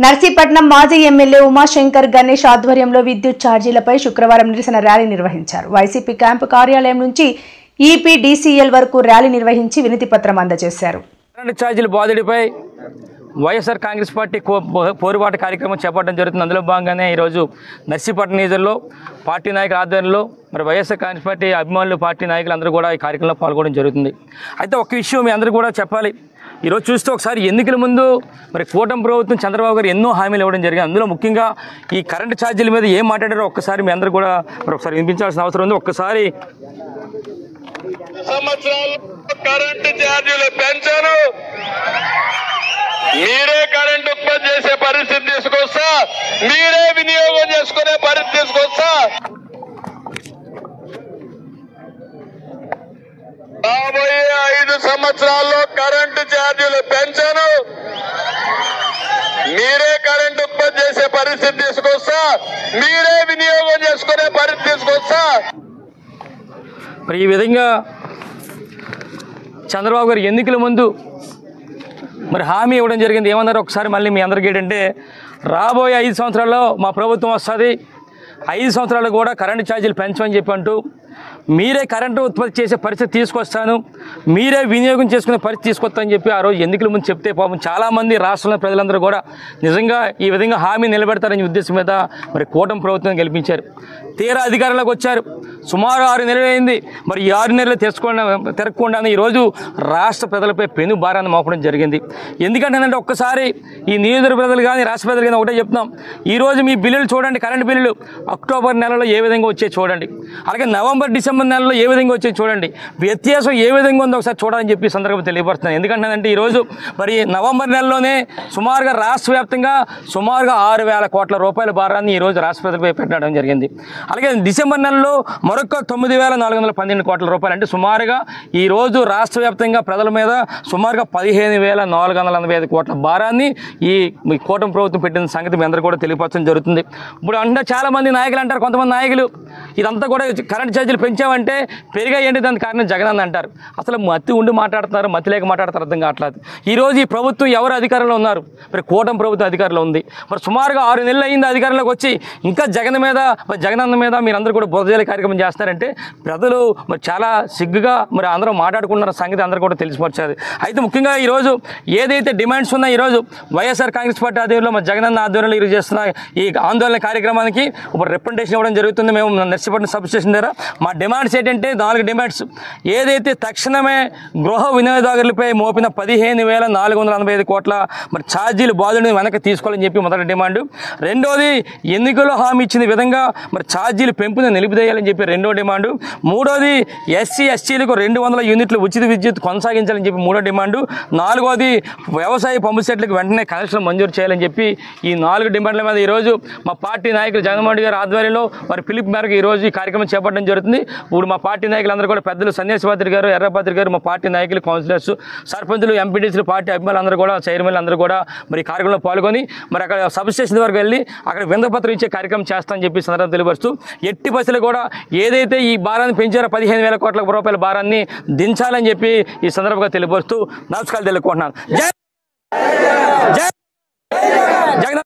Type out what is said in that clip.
నర్సీపట్నం మాజీ ఎమ్మెల్యే ఉమాశంకర్ గణేష్ ఆధ్వర్యంలో విద్యుత్ ఛార్జీలపై శుక్రవారం నిరసన ర్యాలీ నిర్వహించారు. వైసీపీ క్యాంపు కార్యాలయం నుంచి ఈపీడీసీఎల్ వరకు ర్యాలీ నిర్వహించి వినతి పత్రం అందజేశారు. కరెంటు ఛార్జీల బాధుడిపై వైఎస్ఆర్ కాంగ్రెస్ పార్టీ పోరుబాటు కార్యక్రమం చేపట్టడం జరుగుతుంది. అందులో భాగంగానే ఈరోజు నర్సీపట్నం నియోజకవర్గంలో పార్టీ నాయకుల ఆధ్వర్యంలో మరి వైఎస్ఆర్ కాంగ్రెస్ పార్టీ అభిమానులు పార్టీ నాయకులు అందరూ కూడా ఈ కార్యక్రమంలో పాల్గొనడం జరుగుతుంది. అయితే ఒక విషయం మీ అందరూ కూడా చెప్పాలి. ఈరోజు చూస్తే ఒకసారి ఎన్నికల ముందు మరి కూటమి ప్రభుత్వం చంద్రబాబు గారు ఎన్నో హామీలు ఇవ్వడం జరిగింది. అందులో ముఖ్యంగా ఈ కరెంటు ఛార్జీల మీద ఏం మాట్లాడారో ఒక్కసారి మీ అందరూ కూడా మరి ఒకసారి వినిపించాల్సిన అవసరం ఉంది. ఒక్కసారి సంవత్సరాలు కరెంటు ఛార్జీలు పెంచారు, మీరే కరెంటు ఉత్పత్తి చేసే పరిస్థితి తీసుకొస్తా, మీరే వినియోగం చేసుకునే పరిస్థితి తీసుకొస్తా, రాబోయే 5 సంవత్సరాల్లో కరెంటు ఛార్జీలు పెంచాను, మీరే కరెంటు ఉత్పత్తి చేసే పరిస్థితి తీసుకొస్తా, మీరే వినియోగం చేసుకునే పరిస్థితి తీసుకొస్తా. మరి ఈ విధంగా చంద్రబాబు గారు ఎన్నికల ముందు మరి హామీ ఇవ్వడం జరిగింది. ఏమన్నారు ఒకసారి మళ్ళీ మీ అందరికీ ఏంటంటే, రాబోయే 5 సంవత్సరాల్లో మా ప్రభుత్వం వస్తుంది, 5 సంవత్సరాలు కూడా కరెంటు ఛార్జీలు పెంచమని చెప్పి అంటూ మీరే కరెంటు ఉత్పత్తి చేసే పరిస్థితి తీసుకొస్తాను, మీరే వినియోగం చేసుకునే పరిస్థితి తీసుకొస్తానని చెప్పి ఆ రోజు ఎన్నికల ముందు చెప్తే పాపం చాలామంది రాష్ట్రంలో ప్రజలందరూ కూడా నిజంగా ఈ విధంగా హామీ నిలబెడతారనే ఉద్దేశం మీద మరి కూటమి ప్రభుత్వం గెలిపించారు. తీరా అధికారంలోకి వచ్చారు. సుమారు 6 నెలలు అయింది. మరి ఈ 6 నెలలు తిరగకుండా ఈరోజు రాష్ట్ర ప్రజలపై పెను భారాన్ని మోపడం జరిగింది. ఎందుకంటే ఒక్కసారి ఈ నియోజకవర్గ ప్రజలు కానీ రాష్ట్ర ప్రజలు కానీ ఒకటే చెప్తున్నాం, ఈరోజు మీ బిల్లులు చూడండి, కరెంటు బిల్లులు అక్టోబర్ నెలలో ఏ విధంగా వచ్చే చూడండి, అలాగే నవంబర్ డిసెంబర్ నెలలో ఏ విధంగా వచ్చే చూడండి, వ్యత్యాసం ఏ విధంగా ఉందో ఒకసారి చూడాలని చెప్పి సందర్భంగా తెలియపరుస్తున్నాను. ఎందుకంటే ఈరోజు మరి నవంబర్ నెలలోనే సుమారుగా రాష్ట్ర వ్యాప్తంగా సుమారుగా 6,000 కోట్ల రూపాయల భారాన్ని ఈరోజు రాష్ట్ర ప్రజలపై పెట్టడం జరిగింది. అలాగే డిసెంబర్ నెలలో మరొక 9,412 కోట్ల రూపాయలు, అంటే సుమారుగా ఈరోజు రాష్ట్ర వ్యాప్తంగా ప్రజల మీద సుమారుగా 15,485 కోట్ల భారాన్ని ఈ కూటమి ప్రభుత్వం పెట్టిన సంగతి మీ అందరూ కూడా తెలియపరచడం జరుగుతుంది. ఇప్పుడు అంటే చాలామంది నాయకులు అంటారు, కొంతమంది నాయకులు ఇదంతా కూడా కరెంటు ఛార్జీలు పెంచామంటే పెరిగాయంటే దానికి కారణం జగన్ అని అంటారు. అసలు మతి ఉండి మాట్లాడుతున్నారు, మతి లేక మాట్లాడుతారు, అర్థం కావట్లేదు. ఈరోజు ఈ ప్రభుత్వం ఎవరు అధికారంలో ఉన్నారు? మరి కూటమి ప్రభుత్వం అధికారంలో ఉంది. మరి సుమారుగా 6 నెలలు అయింది అధికారంలోకి వచ్చి, ఇంకా జగనన్న మీద మీరందరూ కూడా బురదజల్లి కార్యక్రమం చేస్తారంటే ప్రజలు మరి చాలా సిగ్గుగా మరి అందరూ మాట్లాడుకున్న సంగతి అందరూ కూడా తెలిసిపరచారు. అయితే ముఖ్యంగా ఈరోజు ఏదైతే డిమాండ్స్ ఉన్నాయో ఈరోజు వైఎస్ఆర్ కాంగ్రెస్ పార్టీ ఆధ్వర్యంలో మరి జగనన్న ఆధ్వర్యంలో ఈరోజు చేస్తున్న ఈ ఆందోళన కార్యక్రమానికి ఒక రిప్రజెంటేషన్ ఇవ్వడం జరుగుతుంది. మేము నర్సీపట్నం సబ్ స్టేషన్ దగ్గర మా డిమాండ్స్ ఏంటంటే 4 డిమాండ్స్. ఏదైతే తక్షణమే గృహ వినియోగదారులపై మోపిన 15,485 కోట్ల మరి ఛార్జీలు బాధుడిని వెనక్కి తీసుకోవాలని చెప్పి మొదటి డిమాండ్. రెండోది ఎన్నికల్లో హామీ ఇచ్చిన విధంగా మరి ఛార్జీలు పెంపుని నిలిపిదేయాలని చెప్పి రెండో డిమాండు. మూడోది ఎస్సీ ఎస్టీలకు 200 యూనిట్లు ఉచిత విద్యుత్ కొనసాగించాలని చెప్పి మూడో డిమాండు. నాలుగోది వ్యవసాయ పంపు సెట్లకు వెంటనే కనెక్షన్ మంజూరు చేయాలని చెప్పి ఈ 4 డిమాండ్ల మీద ఈరోజు మా పార్టీ నాయకులు జగన్మోహన్ రెడ్డి గారి ఆధ్వర్యంలో మరి పిలుపు మేరకు ఈరోజు ఈ కార్యక్రమం చేపట్టడం జరుగుతుంది. ఇప్పుడు మా పార్టీ నాయకులందరూ కూడా పెద్దలు సన్యాసిపాత్రి గారు, ఎర్రపాత్రి గారు, మా పార్టీ నాయకులు, కౌన్సిలర్స్, సర్పంచులు, ఎంపీటీసీలు, పార్టీ అభిమానులు అందరూ కూడా, చైర్మన్లు అందరూ కూడా మరి కార్యక్రమంలో పాల్గొని మరి అక్కడ సబ్ స్టేషన్ వరకు వెళ్ళి అక్కడ విందపత్రం ఇచ్చే కార్యక్రమం చేస్తామని చెప్పి సందర్భంగా తెలియపరుస్తూ ఎట్టి బస్సులు కూడా ఏదైతే ఈ భారాన్ని పెంచారో 15,000 కోట్ల రూపాయల భారాన్ని దించాలని చెప్పి ఈ సందర్భంగా తెలియపరుస్తూ నమస్కారాలు తెలుపుకుంటున్నాను. జై జగన్.